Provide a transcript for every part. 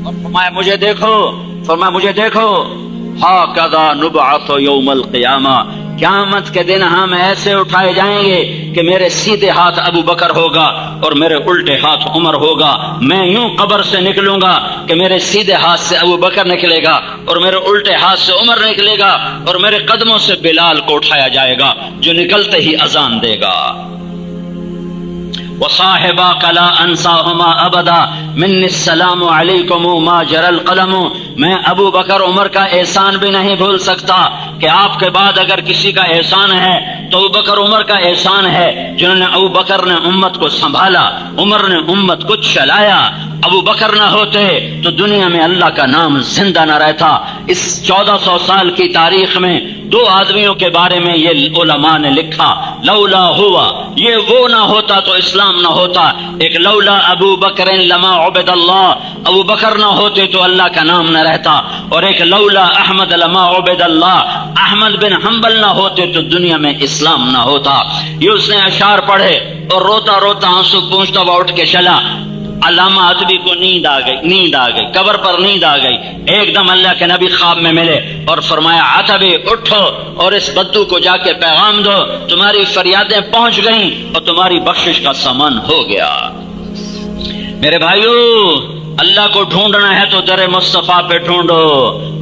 اور فرمایا مجھے دیکھو ہاکذا نبعث یوم القیامہ، قیامت کے دن ہم ایسے اٹھائے جائیں گے کہ میرے سیدھے ہاتھ ابو بکر ہوگا اور میرے الٹے ہاتھ عمر ہوگا، میں یوں قبر سے نکلوں گا کہ میرے سیدھے ہاتھ سے ابو بکر نکلے گا اور میرے الٹے ہاتھ سے عمر نکلے گا، اور میرے قدموں سے بلال کو اٹھایا جائے گا جو نکلتے ہی اذان دے گا۔ وصاحباک لا انساہما ابدا منی السلام علیکم ما جرى القلم، میں ابو بکر عمر کا احسان بھی نہیں بھول سکتا کہ آپ کے بعد اگر کسی کا احسان ہے تو ابو بکر عمر کا احسان ہے، جنہوں نے ابو بکر نے امت کو سنبھالا، عمر نے امت کو چلایا۔ ابو بکر نہ ہوتے تو دنیا میں اللہ کا نام زندہ نہ رہتا۔ اس 1400 سال کی تاریخ میں دو آدمیوں کے بارے میں یہ علماء نے لکھا، لولا ہوا، یہ وہ نہ ہوتا تو اسلام نہ ہوتا۔ ایک لولا ابو بکر لما عبد اللہ، ابو بکر نہ ہوتے تو اللہ کا نام نہ رہتا، اور ایک لولا احمد لما عبد اللہ، احمد بن حنبل نہ ہوتے تو دنیا میں اسلام نہ ہوتا۔ یہ اس نے اشعار پڑھے اور روتا روتا آنسو پوچھتا ہوا اٹھ کے چلا۔ علامہ عتبی کو نیند آ گئی، قبر پر نیند آ گئی۔ ایک دم اللہ کے نبی خواب میں ملے اور فرمایا عتبی اٹھو اور اس بدو کو جا کے پیغام دو، تمہاری فریادیں پہنچ گئیں اور تمہاری بخشش کا سامان ہو گیا۔ میرے بھائیو، اللہ کو ڈھونڈنا ہے تو در مصطفیٰ پہ ڈھونڈو،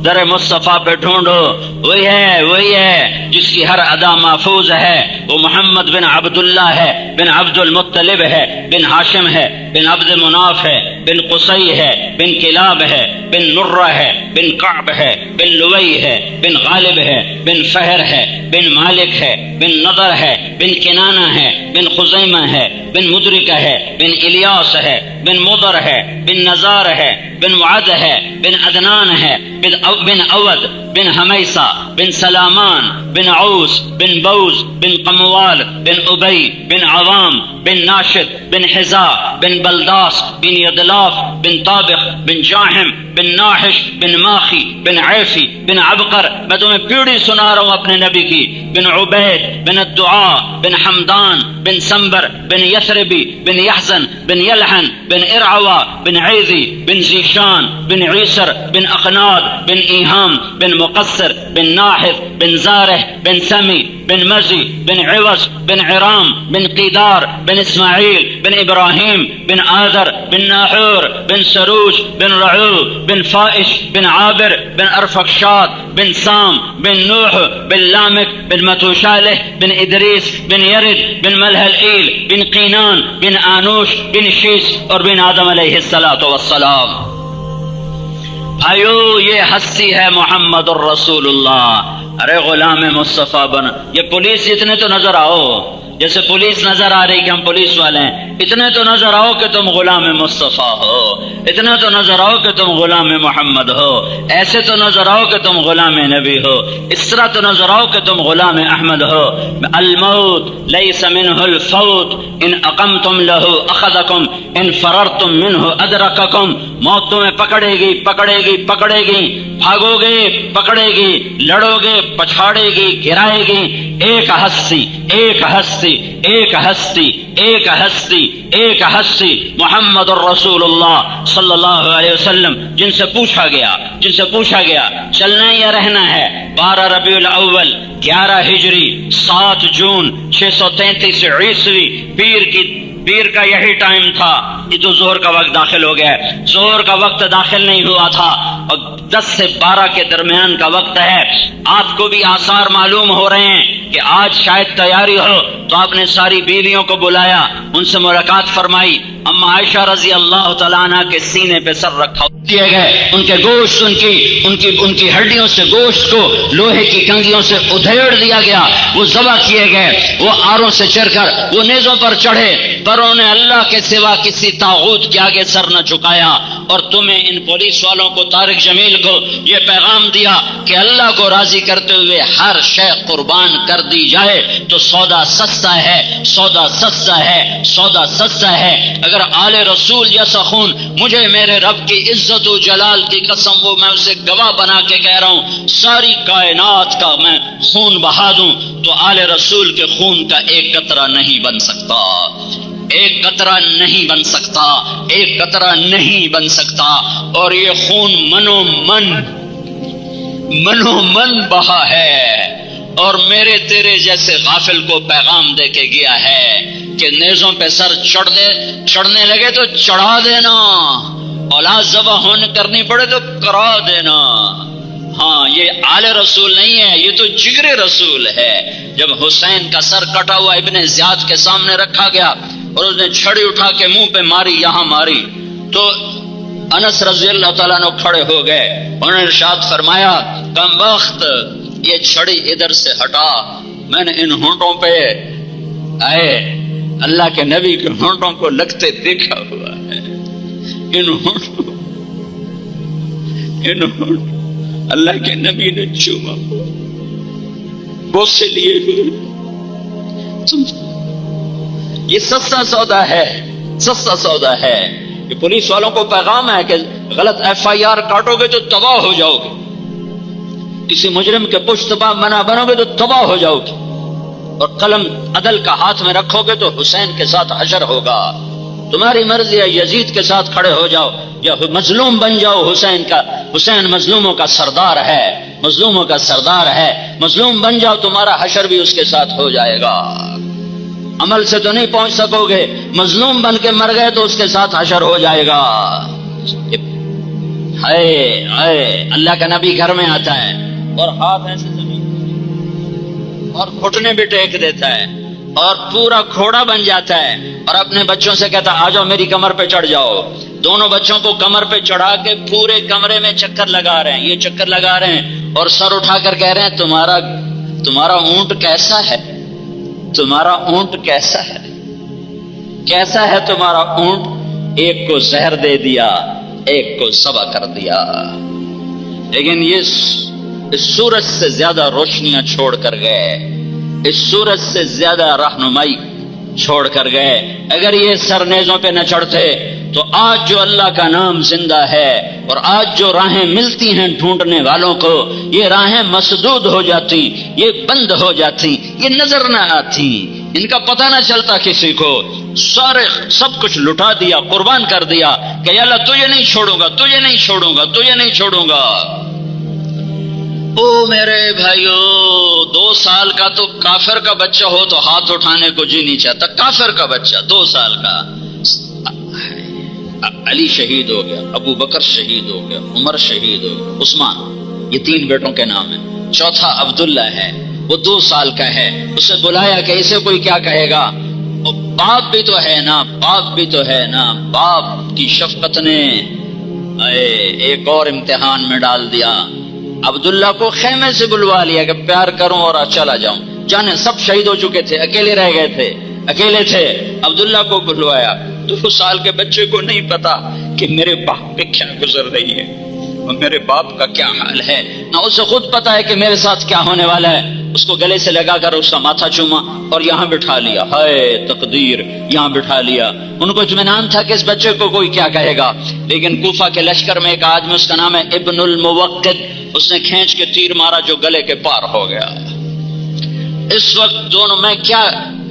در مصطفیٰ پہ ڈھونڈو۔ وہی ہے جس کی ہر ادا محفوظ ہے، وہ محمد بن عبداللہ ہے، بن عبد المطلب ہے، بن ہاشم ہے، بن عبد مناف ہے، بن قصی ہے، بن کلاب ہے، بن نرہ ہے، بن کعب ہے، بن لوئی ہے، بن غالب ہے، بن فہر ہے، بن مالک ہے، بن نضر ہے، بن کنانہ ہے، بن خزیمہ ہے، بن مدرکہ ہے، بن الیاس ہے، بن مضر ہے، بن نزار ہے، بن معد ہے، بن عدنان ہے، بن اود، بن حمیسہ، بن سلامان، بن عوس، بن بوز، بن قموال، بن ابی، بن عوام، بن ناشد، بن حزا، بن بلداس، بن یدلاف، بن طابق، بن جاہم، بن ناحش، بن ماخی، بن عیفی، بن عبقر۔ میں تمہیں پیڑھی سنا رہا ہوں اپنے نبی کی۔ بن عبید، بن الدعاء، بن حمدان، بن سنبر، بن یثربی، بن یحزن، بن یلحن، بن ارعوا، بن عیذی، بن زیشان، بن عیسر، بن اقناد، بن ایہام، بن مقصر، بن ناحف، بن زارح، بن سمی، بن مزی، بن عوض، بن عرام، بن قیدار، بن اسماعیل، بن ابراہیم، بن آذر، بن ناحور، بن سروج، بن رعو، بن فائش، بن عابر، بن ارفخشاد، بن سام، بن نوح، بن لامک، بن متوشالح، بن ادریس، بن یرد، بن ملح الایل، بن قینان، بن آنوش، بن شیس اور بن آدم علیہ السلام۔ بھائیو، یہ ہستی ہے محمد الرسول اللہ۔ ارے غلام مصطفیٰ بنا، یہ پولیس اتنے تو نظر آؤ، جیسے پولیس نظر آ رہی کہ ہم پولیس والے ہیں، اتنے تو نظر آؤ کہ تم غلام مصطفیٰ ہو، اتنے تو نظر آؤ کہ تم غلام محمد ہو، ایسے تو نظر آؤ کہ تم غلام نبی ہو، اس طرح تو نظر آؤ کہ تم غلام احمد ہو۔ الموت لیس منہ الفوت ان اقمتم لہ اخذکم ان فررتم منہ ادرککم، موت تمہیں پکڑے گی، بھاگو گے پکڑے گی، لڑو گے پچھاڑے گی، گرائے گی۔ ایک ہستی محمد الرسول اللہ صلی اللہ علیہ وسلم، جن سے پوچھا گیا چلنا یا رہنا ہے۔ 12 ربیع الاول 11 ہجری 7 جون 633 عیسوی، پیر کا یہی ٹائم تھا۔ یہ تو ظہر کا وقت داخل ہو گیا ہے، ظہر کا وقت داخل نہیں ہوا تھا اور 10 سے 12 کے درمیان کا وقت ہے۔ آپ کو بھی آثار معلوم ہو رہے ہیں کہ آج شاید تیاری ہو، تو آپ نے ساری بیویوں کو بلایا، ان سے ملاقات فرمائی۔ اما عائشہ رضی اللہ تعالیٰ عنہ کے سینے پہ سر رکھا کیے گئے، ان کے گوشت، ان کی ہڈیوں سے گوشت کو لوہے کی کنگھیوں سے ادھیڑ دیا گیا، وہ ذبح کیے گئے، وہ آروں سے چڑھ کر وہ نیزوں پر چڑھے، پر انہوں نے اللہ کے سوا کسی طاغوت کے آگے سر نہ جھکایا۔ اور تمہیں ان پولیس والوں کو، طارق جمیل کو یہ پیغام دیا کہ اللہ کو راضی کرتے ہوئے ہر شے قربان کر دی جائے تو سودا سستا ہے۔ اگر آل رسول جیسا خون، مجھے میرے رب کی عزت و جلال کی قسم، وہ میں اسے گواہ بنا کے کہہ رہا ہوں، ساری کائنات کا میں خون بہا دوں تو آل رسول کے خون کا ایک قطرہ نہیں بن سکتا۔ ایک قطرہ نہیں بن سکتا، ایک قطرہ نہیں بن سکتا، اور یہ خون منو من بہا ہے، اور میرے تیرے جیسے غافل کو پیغام دے کے گیا ہے کہ نیزوں پہ سر چڑھنے لگے تو چڑھا دینا، اولاد ذبح ہونے کرنی پڑے تو کرا دینا۔ ہاں، یہ آل رسول نہیں ہے، یہ تو جگر رسول ہے۔ جب حسین کا سر کٹا ہوا ابن زیاد کے سامنے رکھا گیا اور اس نے چھڑی اٹھا کے منہ پہ ماری، یہاں ماری، تو انس رضی اللہ تعالیٰ عنہ کھڑے ہو گئے، انہوں نے ارشاد فرمایا کم بخت، یہ چھڑی ادھر سے ہٹا، میں نے ان ہونٹوں پہ آئے اللہ کے نبی کے ہونٹوں کو لگتے دیکھا ہوا ہے، ان ہونٹوں اللہ کے نبی نے چوما، بوسے لیے ہوئے۔ یہ سستا سودا ہے، سستا سودا ہے۔ یہ پولیس والوں کو پیغام ہے کہ غلط ایف آئی آر کاٹو گے تو تباہ ہو جاؤ گے، کسی مجرم کے پشت پا منا بنو گے تو تباہ ہو جاؤ گے، اور قلم عدل کا ہاتھ میں رکھو گے تو حسین کے ساتھ حشر ہوگا۔ تمہاری مرضی ہے، یزید کے ساتھ کھڑے ہو جاؤ یا مظلوم بن جاؤ حسین مظلوموں کا سردار ہے، مظلوموں کا سردار ہے، مظلوم بن جاؤ، تمہارا حشر بھی اس کے ساتھ ہو جائے گا۔ عمل سے تو نہیں پہنچ سکو گے، مظلوم بن کے مر گئے تو اس کے ساتھ حشر ہو جائے گا۔ اللہ کا نبی گھر میں آتا ہے اور ہاتھ ایسے زمین اور گھٹنے بھی ٹیک دیتا ہے اور پورا کھوڑا بن جاتا ہے اور اپنے بچوں سے کہتا آ جاؤ میری کمر پہ چڑھ جاؤ۔ دونوں بچوں کو کمر پہ چڑھا کے پورے کمرے میں چکر لگا رہے ہیں، یہ چکر لگا رہے ہیں اور سر اٹھا کر کہہ رہے ہیں تمہارا اونٹ کیسا ہے، تمہارا اونٹ کیسا ہے، کیسا ہے تمہارا اونٹ؟ ایک کو زہر دے دیا، ایک کو ذبح کر دیا، لیکن یہ اس سورج سے زیادہ روشنیاں چھوڑ کر گئے، اس سورج سے زیادہ رہنمائی چھوڑ کر گئے۔ اگر یہ سر نیزوں پہ نہ چڑھتے تو آج جو اللہ کا نام زندہ ہے اور آج جو راہیں ملتی ہیں ڈھونڈنے والوں کو، یہ راہیں مسدود ہو جاتی، یہ بند ہو جاتی، یہ نظر نہ آتی، ان کا پتہ نہ چلتا کسی کو۔ سارے سب کچھ لٹا دیا، قربان کر دیا کہ یا اللہ تجھے نہیں چھوڑوں گا، تجھے نہیں چھوڑوں گا، تجھے نہیں چھوڑوں گا۔ او میرے بھائیو، 2 سال کا تو کافر کا بچہ ہو تو ہاتھ اٹھانے کو جی نہیں چاہتا، کافر کا بچہ 2 سال کا۔ علی شہید ہو گیا، ابو بکر شہید ہو گیا، عمر شہید ہو گیا، عثمان، یہ 3 بیٹوں کے نام ہیں، چوتھا عبداللہ ہے، وہ 2 سال کا ہے۔ اسے بلایا کہ اسے کوئی کیا کہے گا، باپ بھی تو ہے نا، باپ بھی تو ہے نا۔ باپ کی شفقت نے ایک اور امتحان میں ڈال دیا، عبداللہ کو خیمے سے بلوا لیا کہ پیار کروں اور چلا جاؤں، جانے سب شہید ہو چکے تھے، اکیلے رہ گئے تھے، اکیلے تھے، عبداللہ کو بلوایا۔ 2 سال کے بچے کو نہیں پتا کہ میرے باپ پہ کیا گزر رہی ہے اور میرے باپ کا کیا حال ہے، نہ اسے خود پتا ہے کہ میرے ساتھ کیا ہونے والا ہے۔ اس کو گلے سے لگا کر اس کا ماتھا چوما اور یہاں بٹھا لیا، ہائے تقدیر، یہاں بٹھا لیا۔ ان کو اطمینان تھا کہ اس بچے کو کوئی کیا کہے گا، لیکن کوفہ کے لشکر میں ایک آدمی، اس کا نام ہے ابن الموقد، اس نے کھینچ کے تیر مارا جو گلے کے پار ہو گیا۔ اس وقت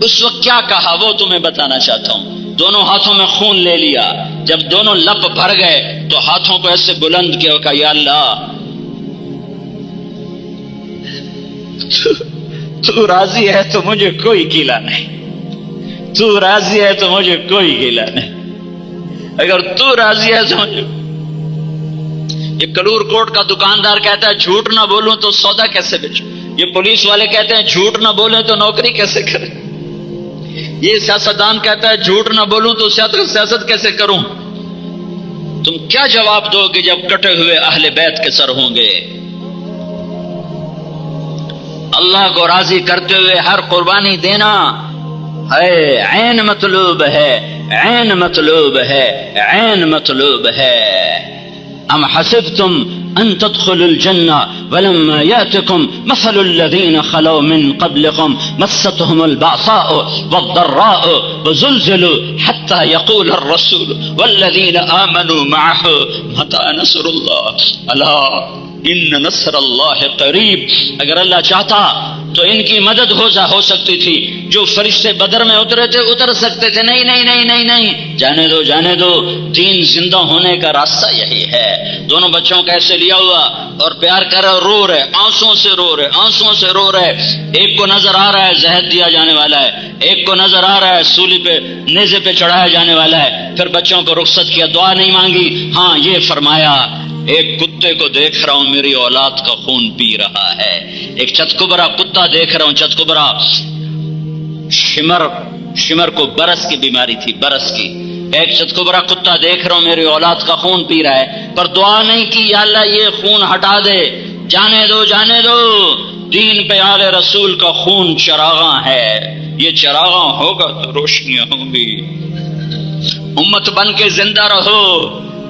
اس وقت کیا کہا وہ تمہیں بتانا چاہتا ہوں۔ دونوں ہاتھوں میں خون لے لیا، جب دونوں لب بھر گئے تو ہاتھوں کو ایسے بلند کیا، کہا یا اللہ تو راضی ہے تو مجھے کوئی گیلا نہیں، تو راضی ہے تو مجھے کوئی گیلا نہیں، اگر تو راضی ہے تو مجھے۔ یہ کلور کوٹ کا دکاندار کہتا ہے جھوٹ نہ بولوں تو سودا کیسے بیچوں، یہ پولیس والے کہتے ہیں جھوٹ نہ بولیں تو نوکری کیسے کریں، یہ سیاستدان کہتا ہے جھوٹ نہ بولوں تو سیاست کیسے کروں۔ تم کیا جواب دو گے جب کٹے ہوئے اہل بیت کے سر ہوں گے؟ اللہ کو راضی کرتے ہوئے ہر قربانی دینا ہے، عین مطلوب ہے، عین مطلوب ہے، عین مطلوب ہے۔ ام حسبتم ان تدخلوا الجنة ولما يأتكم مثل الذين خلوا من قبلكم مستهم البأساء والضراء وزلزلوا حتى يقول الرسول والذين آمنوا معه متى نصر الله ألا ان نصر اللہ قریب، اگر اللہ چاہتا تو ان کی مدد ہو سکتی تھی، جو فرشتے بدر میں اترے تھے اتر سکتے تھے، نہیں نہیں نہیں نہیں نہیں، جانے دو، دین زندہ ہونے کا راستہ یہی ہے۔ دونوں بچوں کا ایسے لیا ہوا اور پیار کر رہا، رو رہے، آنسوں سے رو رہے، ایک کو نظر آ رہا ہے زہر دیا جانے والا ہے، ایک کو نظر آ رہا ہے سولی پہ نیزے پہ چڑھایا جانے والا ہے۔ پھر بچوں کو رخصت کیا، دعا نہیں مانگی، ہاں یہ فرمایا ایک کتے کو دیکھ رہا ہوں میری اولاد کا خون پی رہا ہے، ایک چتکبرا کتا دیکھ رہا ہوں، چتکبرا شمر کو برس کی بیماری تھی، برس کی، ایک چتکبرا کتا دیکھ رہا ہوں میری اولاد کا خون پی رہا ہے، پر دعا نہیں کی یا اللہ یہ خون ہٹا دے، جانے دو، دین پہ آل رسول کا خون چراغاں ہے، یہ چراغاں ہوگا تو روشنیاں ہوں گی۔ امت بن کے زندہ رہو،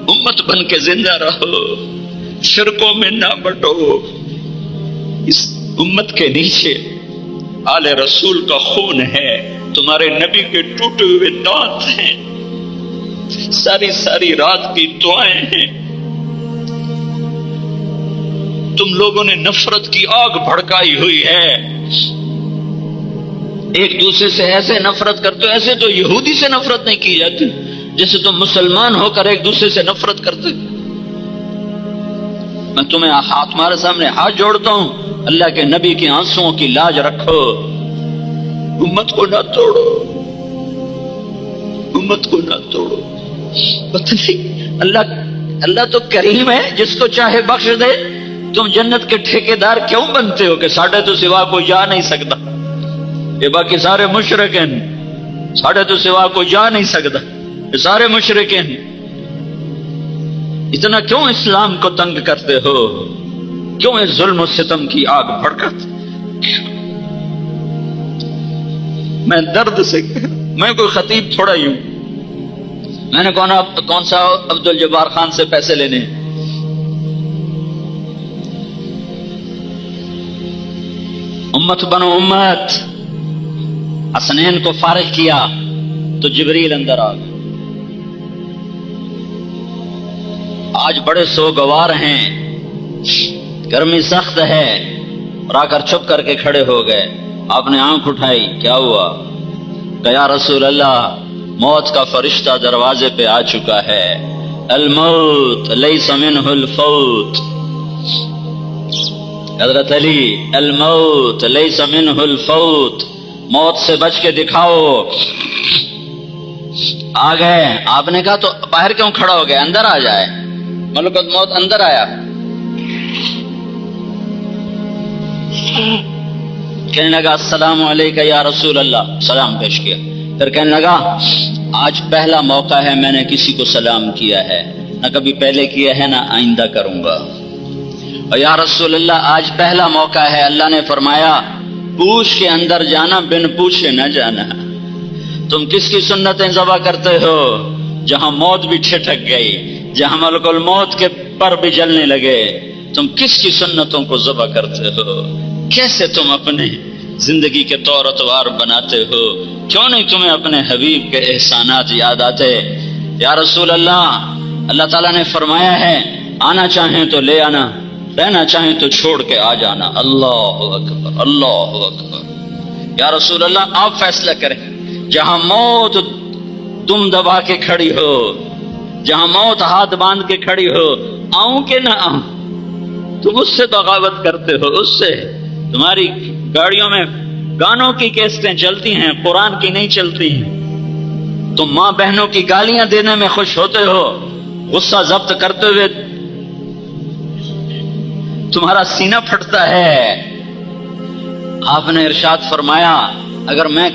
امت بن کے زندہ رہو، فرقوں میں نہ بٹو، اس امت کے نیچے آل رسول کا خون ہے، تمہارے نبی کے ٹوٹے ہوئے دانت ہیں، ساری رات کی دعائیں ہیں، تم لوگوں نے نفرت کی آگ بھڑکائی ہوئی ہے، ایک دوسرے سے ایسے نفرت کرتے ہو، ایسے تو یہودی سے نفرت نہیں کی جاتی جیسے تم مسلمان ہو کر ایک دوسرے سے نفرت کرتے۔ میں تمہارے سامنے ہاتھ جوڑتا ہوں، اللہ کے نبی کے آنسوؤں کی لاج رکھو، امت کو نہ توڑو، امت کو نہ توڑو۔ پتہ نہیں اللہ تو کریم ہے، جس کو چاہے بخش دے۔ تم جنت کے ٹھیکیدار کیوں بنتے ہو کہ ساڈے تو سوا کوئی جا نہیں سکتا، یہ باقی سارے مشرک ہیں، ساڈے تو سوا کوئی جا نہیں سکتا، یہ سارے مشرک ہیں، اتنا کیوں اسلام کو تنگ کرتے ہو، کیوں اس ظلم و ستم کی آگ بھڑکاتے؟ میں درد سے، میں کوئی خطیب تھوڑا ہی ہوں، میں نے کون سا عبد الجبار خان سے پیسے لینے ہیں؟ امت بنو امت۔ حسنین کو فارغ کیا تو جبریل اندر آ گئے، آج بڑے سوگوار ہیں، گرمی سخت ہے، اور آ کر چھپ کر کے کھڑے ہو گئے۔ آپ نے آنکھ اٹھائی، کیا ہوا؟ کہ یا رسول اللہ موت کا فرشتہ دروازے پہ آ چکا ہے، الموت لیس منہ الفوت، حضرت علی الموت لیس منہ الفوت، موت سے بچ کے دکھاؤ۔ آ گئے، آپ نے کہا تو باہر کیوں کھڑا ہو گیا، اندر آ جائے۔ ملکوت موت اندر آیا، کہنے لگا السلام علیکم یا رسول اللہ، سلام پیش کیا، پھر کہنے لگا آج پہلا موقع ہے میں نے کسی کو سلام کیا ہے، نہ کبھی پہلے کیا ہے نہ آئندہ کروں گا، اور یا رسول اللہ آج پہلا موقع ہے، اللہ نے فرمایا پوچھ کے اندر جانا، بن پوچھے نہ جانا۔ تم کس کی سنتیں ذبح کرتے ہو؟ جہاں موت بھی ٹھٹک گئی، جہاں ملک الموت کے پر بھی جلنے لگے، تم کس کی سنتوں کو ذبح کرتے ہو؟ کیسے تم اپنے زندگی کے طور اتوار بناتے ہو؟ کیوں نہیں تمہیں اپنے حبیب کے احسانات یاد آتے؟ یا رسول اللہ، اللہ تعالیٰ نے فرمایا ہے آنا چاہیں تو لے آنا، رہنا چاہیں تو چھوڑ کے آ جانا۔ اللہ اکبر، اللہ اکبر۔ یا رسول اللہ آپ فیصلہ کریں، جہاں موت تم دبا کے کھڑی ہو، جہاں موت ہاتھ باندھ کے کھڑی ہو، آؤں کہ نہ آؤں؟ تم اس سے بغاوت کرتے ہو، اس سے تمہاری گاڑیوں میں گانوں کی کیسٹیں چلتی ہیں، قرآن کی نہیں چلتی ہیں، تم ماں بہنوں کی گالیاں دینے میں خوش ہوتے ہو، غصہ ضبط کرتے ہوئے تمہارا سینہ پھٹتا ہے۔ آپ نے ارشاد فرمایا اگر میں